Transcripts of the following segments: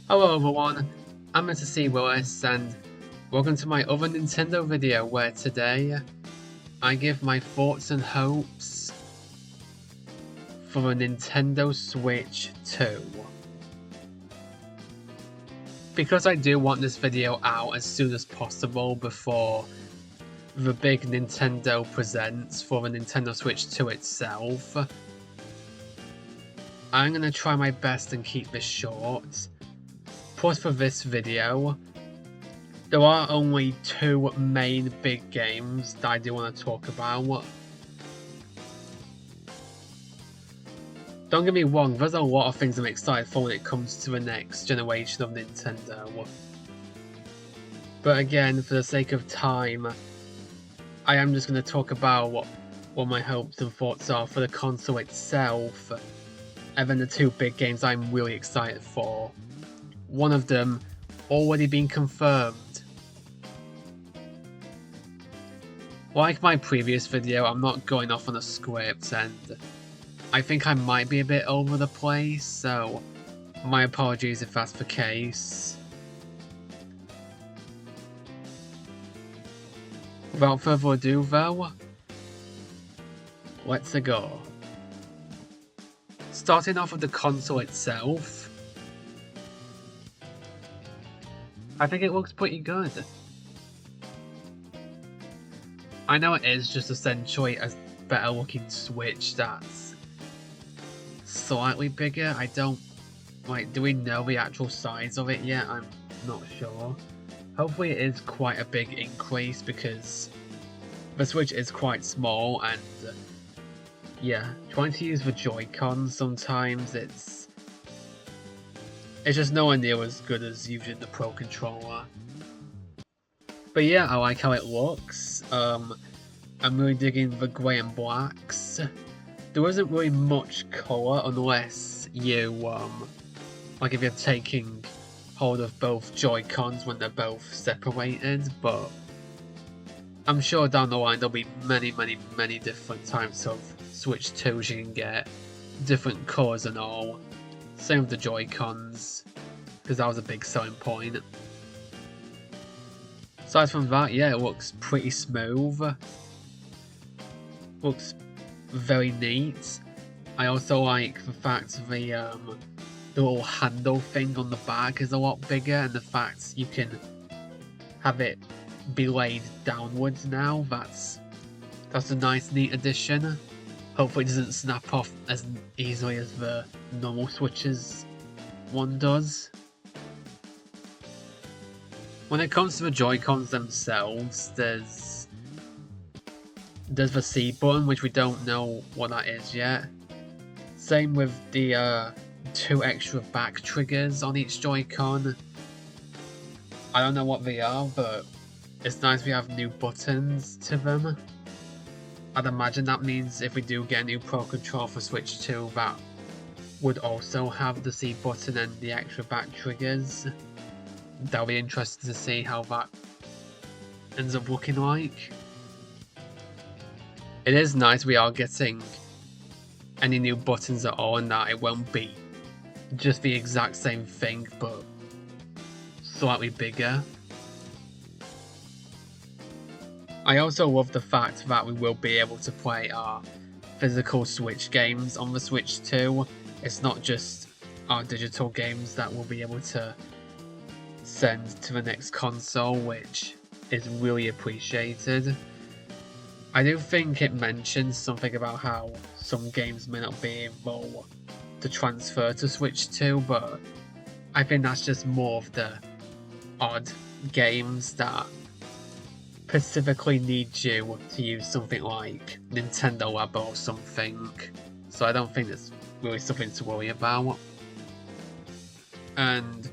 Hello everyone, I'm Mr. C. Willis and welcome to my other Nintendo video where today I give my thoughts and hopes for a Nintendo Switch 2. Because I do want this video out as soon as possible before the big Nintendo Presents for the Nintendo Switch 2 itself, I'm going to try my best and keep this short. Plus for this video, there are only two main big games that I do want to talk about. Don't get me wrong, there's a lot of things I'm excited for when it comes to the next generation of Nintendo. But again, for the sake of time, I am just going to talk about what my hopes and thoughts are for the console itself, and then the two big games I'm really excited for. One of them already been confirmed. Like my previous video, I'm not going off on a script and I think I might be a bit over the place, so my apologies if that's the case. Without further ado though, let's go. Starting off with the console itself, I think it looks pretty good. I know it is just essentially a better looking Switch that's slightly bigger. I don't, do we know the actual size of it yet? I'm not sure. Hopefully it is quite a big increase because the Switch is quite small and yeah, trying to use the Joy-Cons sometimes it's just nowhere near as good as using the Pro Controller. But yeah, I like how it looks. I'm really digging the grey and blacks. There isn't really much colour unless you, like if you're taking hold of both Joy-Cons when they're both separated, but I'm sure down the line there'll be many different types of Switch 2s you can get, different colours and all. Same with the Joy-Cons, because that was a big selling point. Aside from that, yeah, it looks pretty smooth. Looks very neat. I also like the fact the little handle thing on the back is a lot bigger, and the fact you can have it be laid downwards now. That's a nice, neat addition. Hopefully it doesn't snap off as easily as the normal Switches one does. When it comes to the Joy-Cons themselves, there's the C button, which we don't know what that is yet. Same with the two extra back triggers on each Joy-Con. I don't know what they are, but it's nice we have new buttons to them. I'd imagine that means if we do get a new Pro Controller for Switch 2, that would also have the C button and the extra back triggers. That'll be interesting to see how that ends up looking like. It is nice we are getting any new buttons at all, and that it won't be just the exact same thing but slightly bigger. I also love the fact that we will be able to play our physical Switch games on the Switch 2. It's not just our digital games that we'll be able to send to the next console, which is really appreciated. I do think it mentions something about how some games may not be able to transfer to Switch 2, but I think that's just more of the odd games that specifically need you to use something like Nintendo Labo or something, so I don't think that's really something to worry about. And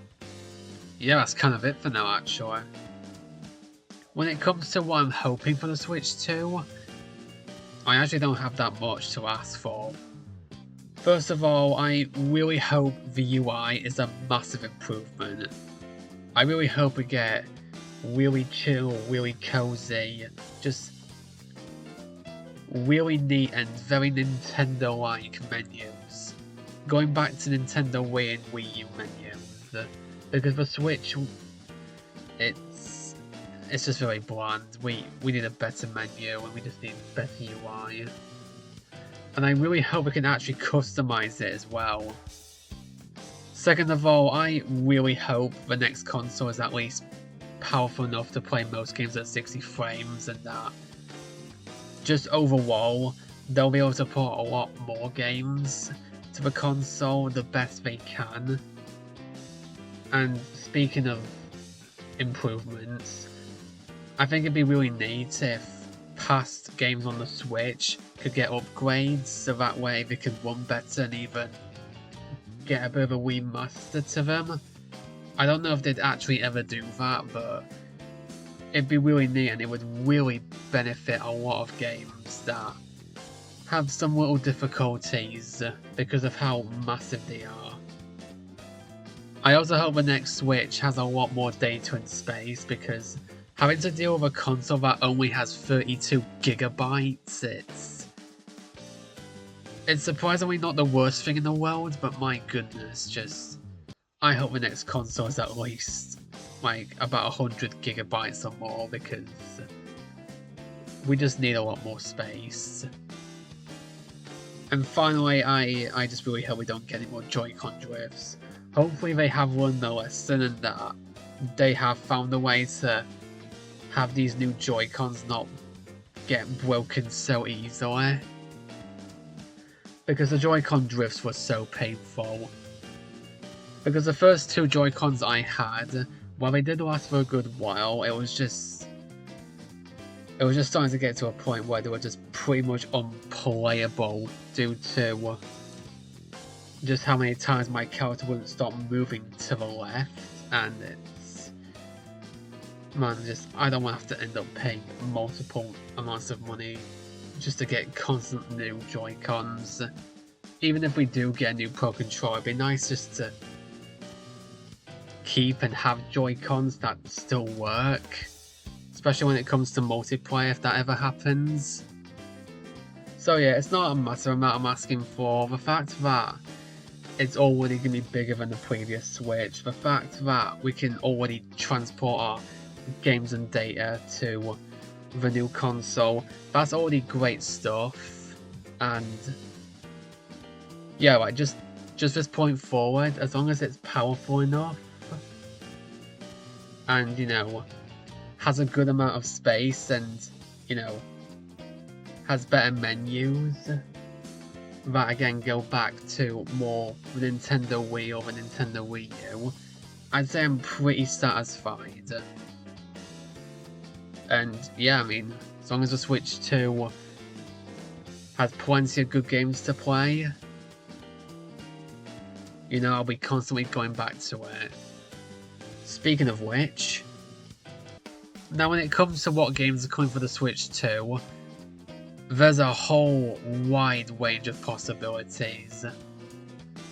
yeah, that's kind of it for now actually. When it comes to what I'm hoping for the Switch 2, I actually don't have that much to ask for. First of all, I really hope the UI is a massive improvement. I really hope we get really chill, really cozy, just really neat and very Nintendo-like menus. Going back to Nintendo Wii and Wii U menus, Because the Switch, it's just very bland. We need a better menu and we just need better UI. And I really hope we can actually customize it as well. Second of all, I really hope the next console is at least powerful enough to play most games at 60 frames and that. Just overall, they'll be able to port a lot more games to the console the best they can. And speaking of improvements, I think it'd be really neat if past games on the Switch could get upgrades so that way they could run better and even get a bit of a remaster to them. I don't know if they'd actually ever do that, but it'd be really neat and it would really benefit a lot of games that have some little difficulties because of how massive they are. I also hope the next Switch has a lot more data and space, because having to deal with a console that only has 32 gigabytes, it's surprisingly not the worst thing in the world, but my goodness, just I hope the next console is at least like about 100 gigabytes or more, because we just need a lot more space. And finally, I just really hope we don't get any more Joy-Con drifts. Hopefully they have learned the lesson and that they have found a way to have these new Joy-Cons not get broken so easily. Because the Joy-Con drifts were so painful. Because the first two Joy-Cons I had, while they did last for a good while, it was just starting to get to a point where they were just pretty much unplayable due to just how many times my character wouldn't stop moving to the left, and it's... Man, I don't want to have to end up paying multiple amounts of money just to get constant new Joy-Cons. Even if we do get a new Pro Controller, it'd be nice just to keep and have Joy-Cons that still work. Especially when it comes to multiplayer, if that ever happens. So yeah, it's not a massive amount I'm asking for. The fact that it's already going to be bigger than the previous Switch, the fact that we can already transport our games and data to the new console, that's already great stuff. And yeah, like just this point forward, as long as it's powerful enough and, you know, has a good amount of space and, you know, has better menus that again go back to more the Nintendo Wii or the Nintendo Wii U, I'd say I'm pretty satisfied. And yeah, I mean, as long as the Switch 2 has plenty of good games to play, you know, I'll be constantly going back to it. Speaking of which, now when it comes to what games are coming for the Switch 2, there's a whole wide range of possibilities.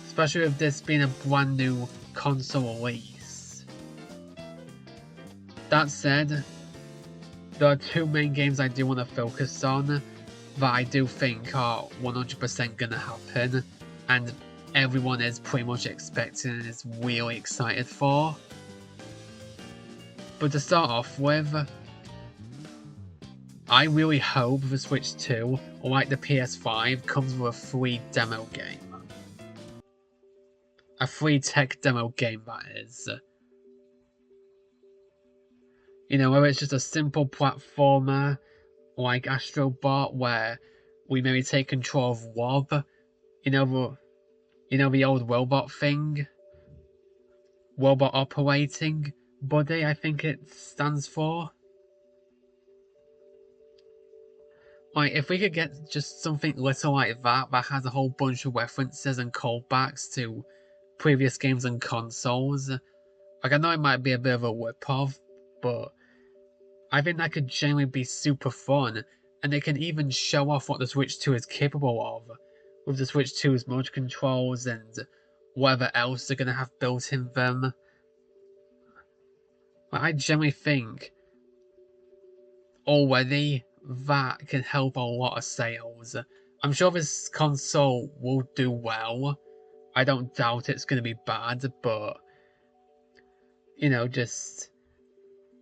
Especially with this being a brand new console release. That said, there are two main games I do want to focus on that I do think are 100% gonna happen, and everyone is pretty much expecting and is really excited for. But to start off with, I really hope the Switch 2, like the PS5, comes with a free demo game. A free tech demo game, that is. You know, whether it's just a simple platformer like Astro Bot, where we maybe take control of Wob, you know the old robot thing? Robot Operating Buddy, I think it stands for. Like, if we could get just something little like that has a whole bunch of references and callbacks to previous games and consoles. Like, I know it might be a bit of a whip-off, but I think that could genuinely be super fun, and it can even show off what the Switch 2 is capable of, with the Switch 2's motion controls and whatever else they're going to have built in them. Like, I genuinely think already that can help a lot of sales. I'm sure this console will do well. I don't doubt it's going to be bad, but you know, just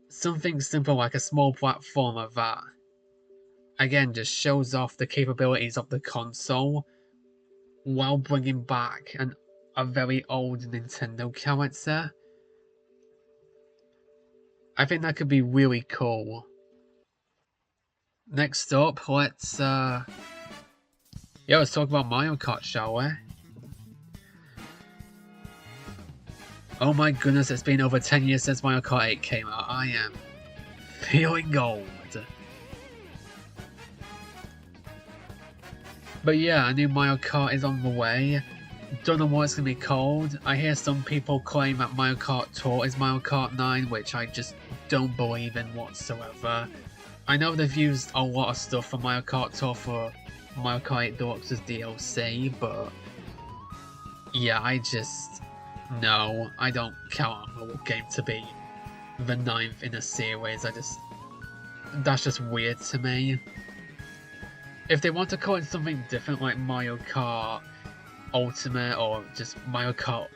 something simple like a small platformer that, again, just shows off the capabilities of the console while bringing back a very old Nintendo character. I think that could be really cool. Next up, let's talk about Mario Kart, shall we? Oh my goodness, it's been over 10 years since Mario Kart 8 came out. I am feeling old. But yeah, a new Mario Kart is on the way. Don't know what it's going to be called. I hear some people claim that Mario Kart Tour is Mario Kart 9, which I just don't believe in whatsoever. I know they've used a lot of stuff from Mario Kart Tour for Mario Kart 8 Deluxe's DLC, but yeah, no, I don't count on the game to be the 9th in a series. That's just weird to me. If they want to call it something different like Mario Kart Ultimate or just Mario Kart,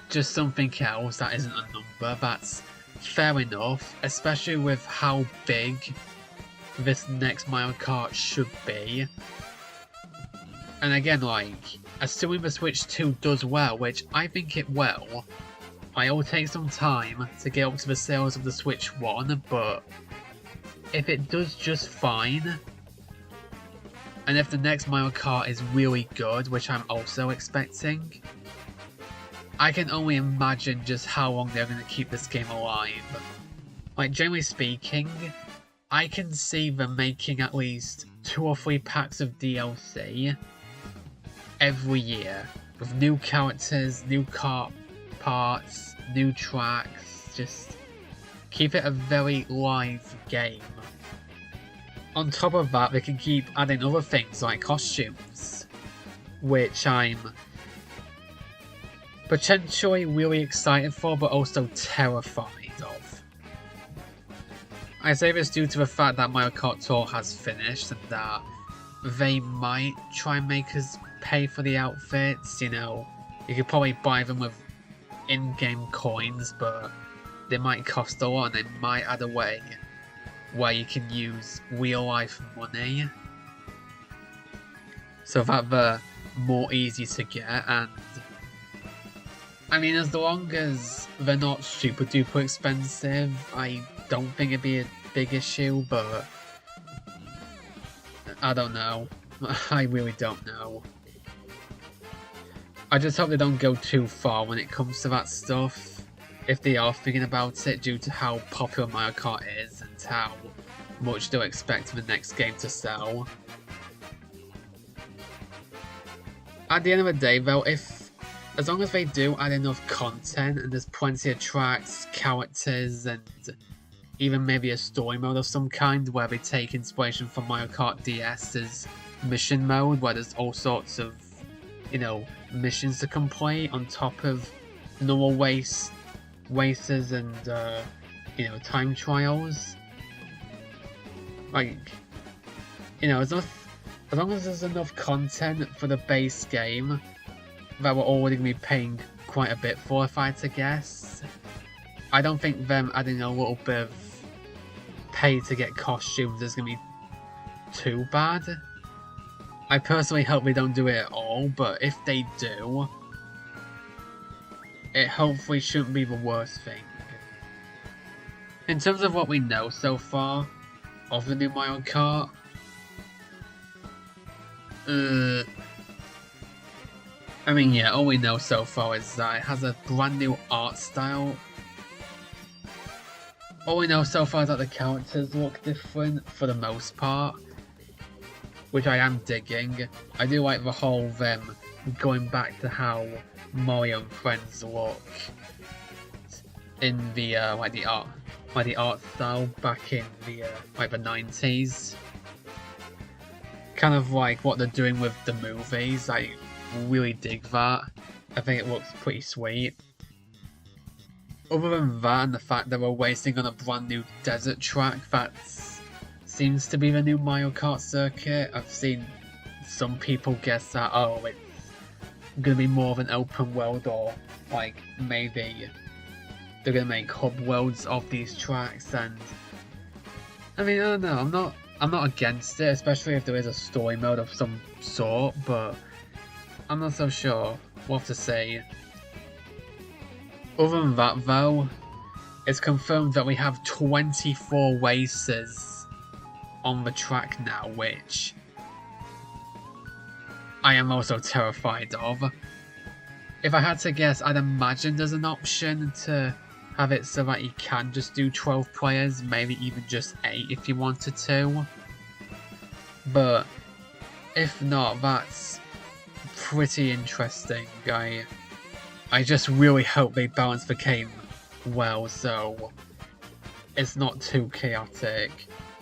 just something else that isn't a number, that's fair enough, especially with how big this next Mario Kart should be. And again, like, assuming the Switch 2 does well, which I think it will, it will take some time to get up to the sales of the Switch 1, but if it does just fine, and if the next Mario Kart is really good, which I'm also expecting, I can only imagine just how long they're going to keep this game alive. Like, generally speaking, I can see them making at least 2 or 3 packs of DLC every year, with new characters, new kart parts, new tracks, just keep it a very live game. On top of that, they can keep adding other things like costumes, which I'm potentially really excited for, but also terrified of. I say this due to the fact that Mario Kart Tour has finished and that they might try and make us pay for the outfits. You know, you could probably buy them with in-game coins, but they might cost a lot, and they might add a way where you can use real-life money so that they're more easy to get. And I mean, as long as they're not super duper expensive, I don't think it'd be a big issue, but I don't know. I really don't know. I just hope they don't go too far when it comes to that stuff, if they are thinking about it, due to how popular Mario Kart is and how much they'll expect the next game to sell. At the end of the day though, as long as they do add enough content and there's plenty of tracks, characters, and even maybe a story mode of some kind where they take inspiration from Mario Kart DS's mission mode, where there's all sorts of, you know, missions to complete on top of normal races and you know, time trials. Like, you know, as long as there's enough content for the base game that we're already going to be paying quite a bit for, if I had to guess, I don't think them adding a little bit of pay to get costumes is going to be too bad. I personally hope they don't do it at all, but if they do, it hopefully shouldn't be the worst thing. In terms of what we know so far of the new Mario Kart, I mean, yeah, all we know so far is that it has a brand new art style. All we know so far is that the characters look different for the most part, which I am digging. I do like the whole them going back to how Mario and Friends look in the the art style back in the like the 90s. Kind of like what they're doing with the movies. I really dig that. I think it looks pretty sweet. Other than that, and the fact that we're racing on a brand new desert track that seems to be the new Mario Kart circuit, I've seen some people guess that, oh, it's gonna be more of an open world, or like maybe they're gonna make hub worlds of these tracks, and I mean, I don't know, I'm not against it, especially if there is a story mode of some sort, but I'm not so sure what to say. Other than that though, it's confirmed that we have 24 races on the track now, which I am also terrified of. If I had to guess, I'd imagine there's an option to have it so that you can just do 12 players, maybe even just 8 if you wanted to. But if not, that's pretty interesting. I just really hope they balance the game well, so it's not too chaotic.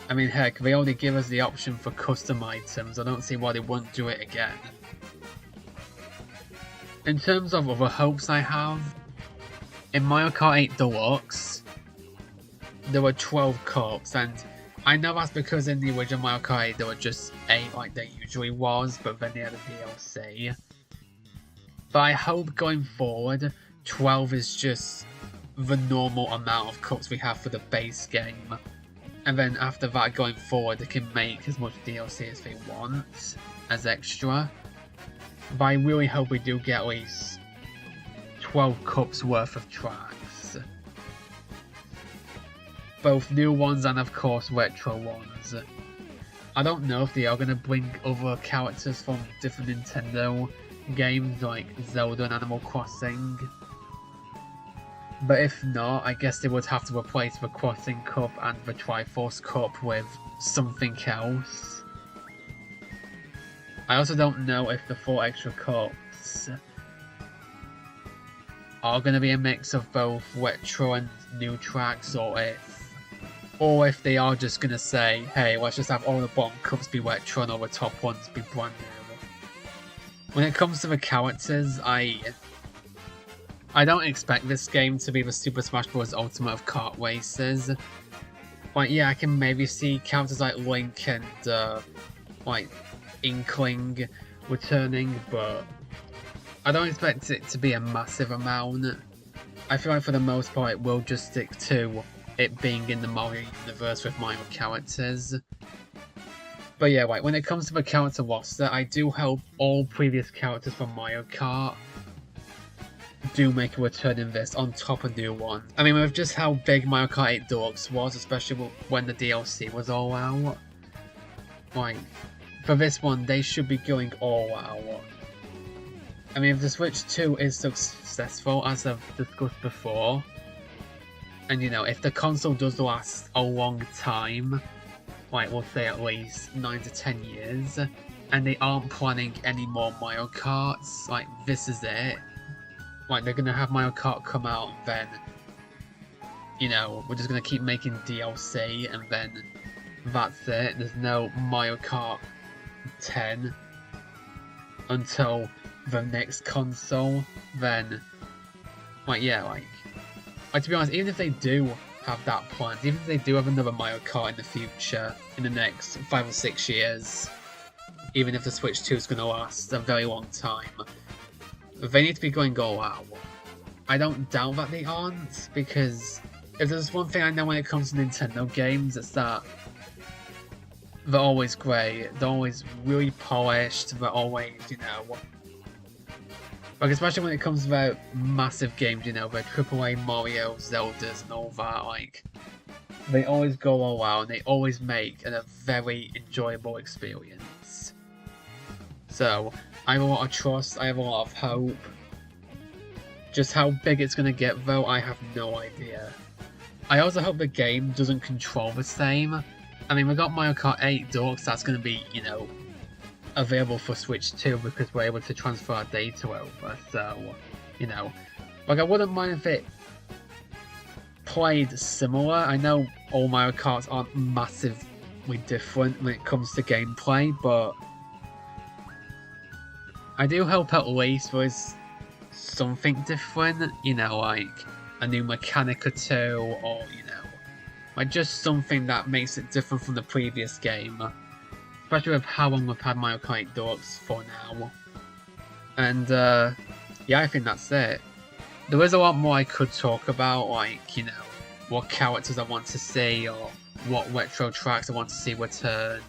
I mean, heck, they already give us the option for custom items. I don't see why they wouldn't do it again. In terms of other hopes I have, in Mario Kart 8 Deluxe, there were 12 cups, and I know that's because in the original Mario Kart 8 there were just 8 like there usually was, but then they had a DLC. But I hope going forward, 12 is just the normal amount of cups we have for the base game. And then after that, going forward, they can make as much DLC as they want as extra. But I really hope we do get at least 12 cups worth of tracks. Both new ones and of course retro ones. I don't know if they are going to bring other characters from different Nintendo games like Zelda and Animal Crossing. But if not, I guess they would have to replace the Crossing Cup and the Triforce Cup with something else. I also don't know if the 4 extra cups are going to be a mix of both retro and new tracks, or if they are just going to say, hey, let's just have all the bottom cups be retro and all the top ones be brand new. When it comes to the characters, I don't expect this game to be the Super Smash Bros. Ultimate of kart races. Like, yeah, I can maybe see characters like Link and, like, Inkling returning, but I don't expect it to be a massive amount. I feel like for the most part it will just stick to it being in the Mario universe with Mario characters. But yeah, like, when it comes to the character roster, I do hope all previous characters from Mario Kart do make a return in this on top of new ones. I mean, with just how big Mario Kart 8 Deluxe was, especially when the DLC was all out, like, for this one, they should be going all out. I mean, if the Switch 2 is successful, as I've discussed before, and you know, if the console does last a long time, like we'll say at least 9 to 10 years, and they aren't planning any more Mario Karts, like, this is it. Like, they're gonna have Mario Kart come out, and then, you know, we're just gonna keep making DLC, and then that's it. There's no Mario Kart 10 until the next console. Then, like, yeah, like to be honest, even if they do have that planned, even if they do have another Mario Kart in the future, in the next 5 or 6 years, even if the Switch 2 is gonna last a very long time, they need to be going all out. I don't doubt that they aren't, because if there's one thing I know when it comes to Nintendo games, it's that they're always great, they're always really polished, they're always, you know, like, especially when it comes to their massive games, you know, their AAA Mario, Zeldas and all that, like, they always go all out and they always make it a very enjoyable experience. So, I have a lot of trust, I have a lot of hope. Just how big it's gonna get though, I have no idea. I also hope the game doesn't control the same. I mean, we got Mario Kart 8 Deluxe, that's gonna be, you know, available for Switch 2 because we're able to transfer our data over, so, you know. Like, I wouldn't mind if it played similar. I know all Mario Karts aren't massively different when it comes to gameplay, but I do hope at least there's something different, you know, like a new mechanic or two, or, you know, like just something that makes it different from the previous game. Especially with how long we've had Mario Kart 8 Deluxe for now. And, yeah, I think that's it. there is a lot more I could talk about, like, you know, what characters I want to see, or what retro tracks I want to see return.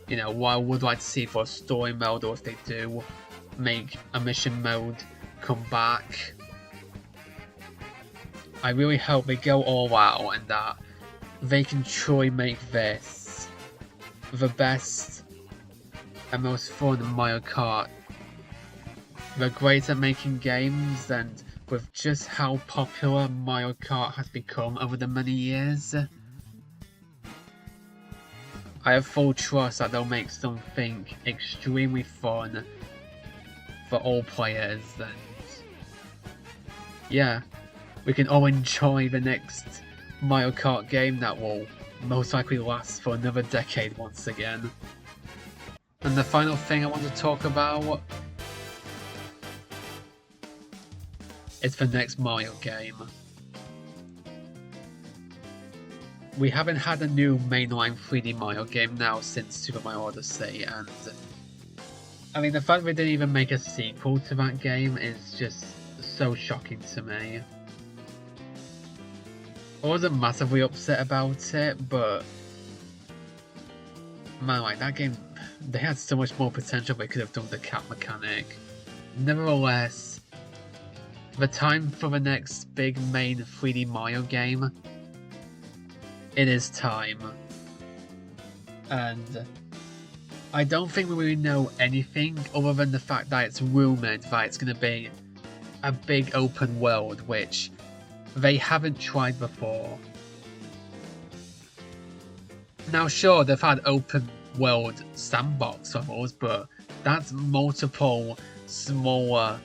You know, what I would like to see for a story mode, or if they do make a mission mode come back. I really hope they go all out and that they can truly make this the best and most fun Mario Kart. They're great at making games, and with just how popular Mario Kart has become over the many years, I have full trust that they'll make something extremely fun for all players, and yeah, we can all enjoy the next Mario Kart game that will most likely last for another decade once again. And the final thing I want to talk about is the next Mario game. We haven't had a new mainline 3D Mario game now since Super Mario Odyssey, and I mean, the fact they didn't even make a sequel to that game is just so shocking to me. I wasn't massively upset about it, but man, like, that game, they had so much more potential they could have done with the cap mechanic. Nevertheless, the time for the next big main 3D Mario game, it is time. And I don't think we really know anything other than the fact that it's rumoured that it's going to be a big open world, which they haven't tried before. Now sure, they've had open world sandbox levels, but that's multiple smaller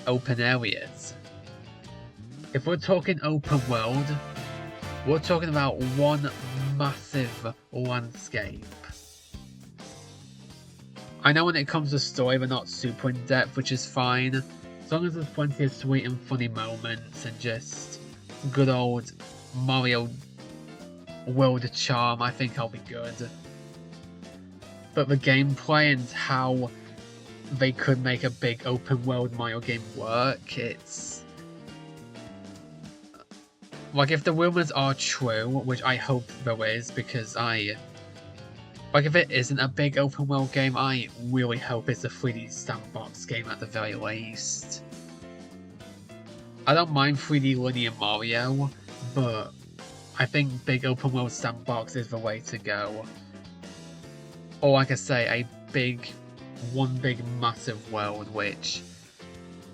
open areas. If we're talking open world, we're talking about one massive landscape. I know when it comes to story, they're not super in depth, which is fine. As long as there's plenty of sweet and funny moments and just good old Mario world charm, I think I'll be good. But the gameplay and how they could make a big open world Mario game work, it's like, if the rumors are true, which I hope there is, because if it isn't a big open world game, I really hope it's a 3D sandbox game at the very least. I don't mind 3D linear Mario, but I think big open world sandbox is the way to go. Or like I say, one big massive world, which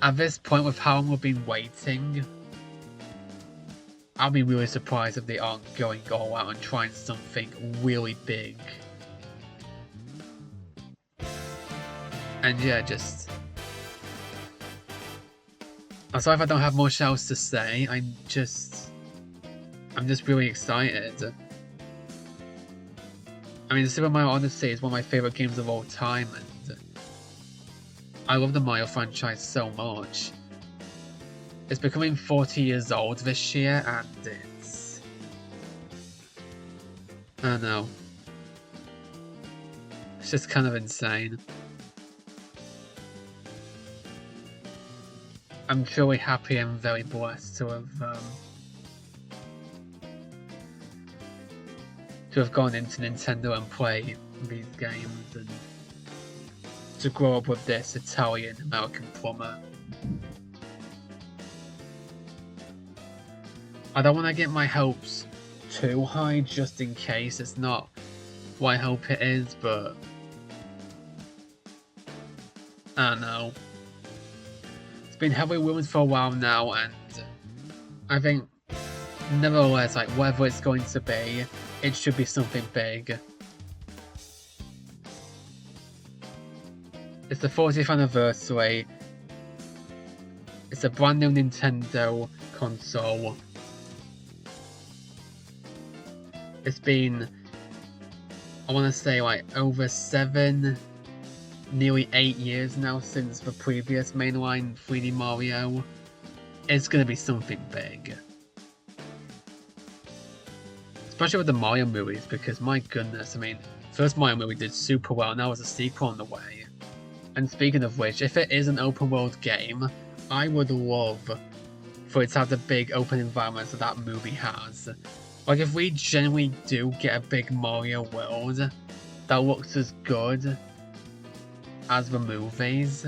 at this point, with how long we've been waiting, I'll be really surprised if they aren't going all out and trying something really big. And yeah, I'm sorry if I don't have much else to say. I'm just really excited. I mean, Super Mario Odyssey is one of my favourite games of all time, and I love the Mario franchise so much. It's becoming 40 years old this year, and it's... I don't know. It's just kind of insane. I'm truly happy and very blessed to have gone into Nintendo and play these games, and to grow up with this Italian-American plumber. I don't want to get my hopes too high just in case it's not what I hope it is, but I don't know. It's been heavily rumored for a while now, and I think nevertheless, like, whatever it's going to be, it should be something big. It's the 40th anniversary. It's a brand new Nintendo console. It's been, I want to say, like, over 7, nearly 8 years now since the previous mainline 3D Mario. It's gonna be something big. Especially with the Mario movies, because my goodness, I mean, first Mario movie did super well, now there's a sequel on the way. And speaking of which, if it is an open world game, I would love for it to have the big open environments that movie has. Like, if we genuinely do get a big Mario world that looks as good as the movies,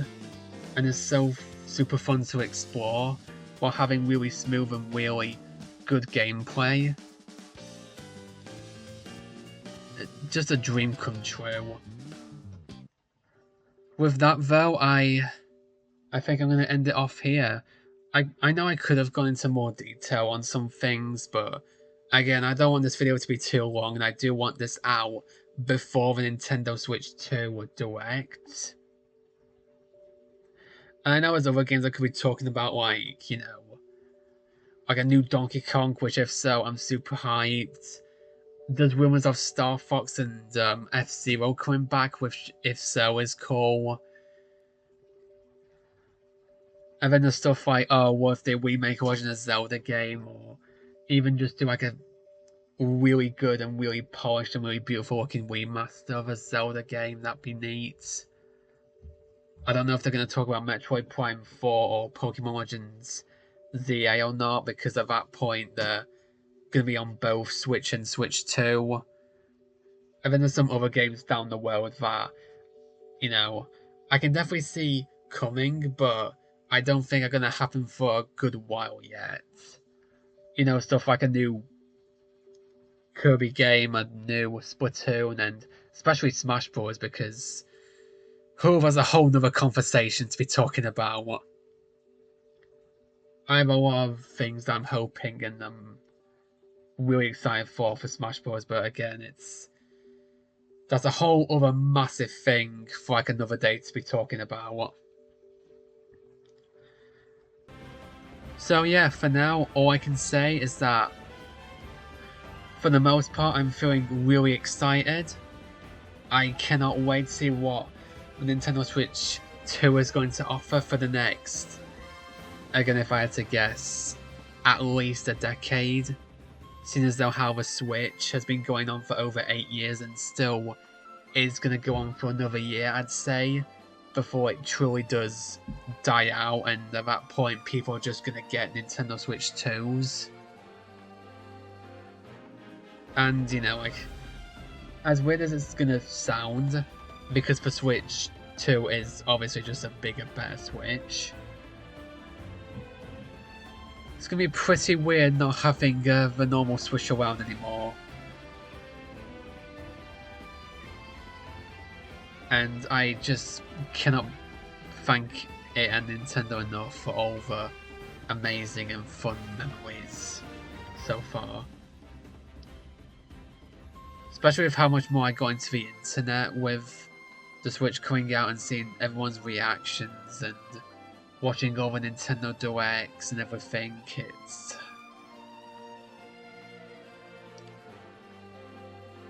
and is so super fun to explore, while having really smooth and really good gameplay, just a dream come true. With that though, I think I'm going to end it off here. I know I could have gone into more detail on some things, but again, I don't want this video to be too long, and I do want this out before the Nintendo Switch 2 Direct. And I know there's other games I could be talking about, like, you know, like a new Donkey Kong, which if so, I'm super hyped. There's rumors of Star Fox and F-Zero coming back, which if so is cool. And then there's stuff like, oh, what if they remake a Legend of Zelda game, or even just do like a really good and really polished and really beautiful looking remaster of a Zelda game. That'd be neat. I don't know if they're going to talk about Metroid Prime 4 or Pokemon Legends ZA or not, because at that point they're going to be on both Switch and Switch 2. And then there's some other games down the road that, you know, I can definitely see coming, but I don't think are going to happen for a good while yet. You know, stuff like a new Kirby game, a new Splatoon, and especially Smash Bros. Because there's a whole nother conversation to be talking about. I have a lot of things that I'm hoping and I'm really excited for Smash Bros. But again, that's a whole other massive thing for like another day to be talking about. So yeah, for now, all I can say is that for the most part, I'm feeling really excited. I cannot wait to see what the Nintendo Switch 2 is going to offer for the next, again if I had to guess, at least a decade. Seeing as though how the Switch has been going on for over 8 years and still is going to go on for another year, I'd say, before it truly does die out, and at that point people are just going to get Nintendo Switch 2s. And, you know, like, as weird as it's going to sound, because the Switch 2 is obviously just a bigger, better Switch, it's going to be pretty weird not having the normal Switch around anymore. And I just cannot thank it and Nintendo enough for all the amazing and fun memories so far. Especially with how much more I got into the internet with the Switch coming out and seeing everyone's reactions and watching all the Nintendo Directs and everything.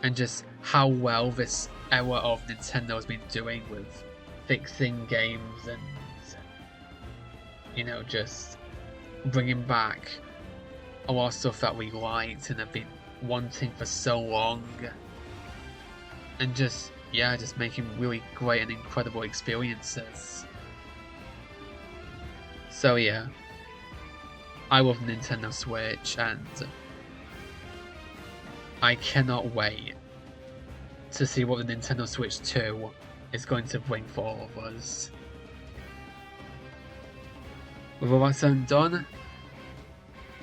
And just how well this era of Nintendo has been doing with fixing games and, you know, just bringing back a lot of stuff that we liked and have been wanting for so long, and just, yeah, just making really great and incredible experiences. So yeah, I love Nintendo Switch, and I cannot wait to see what the Nintendo Switch 2 is going to bring for all of us. With all that said and done,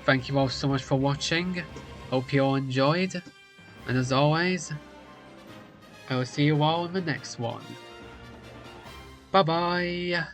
thank you all so much for watching. Hope you all enjoyed, and as always, I will see you all in the next one. Bye bye!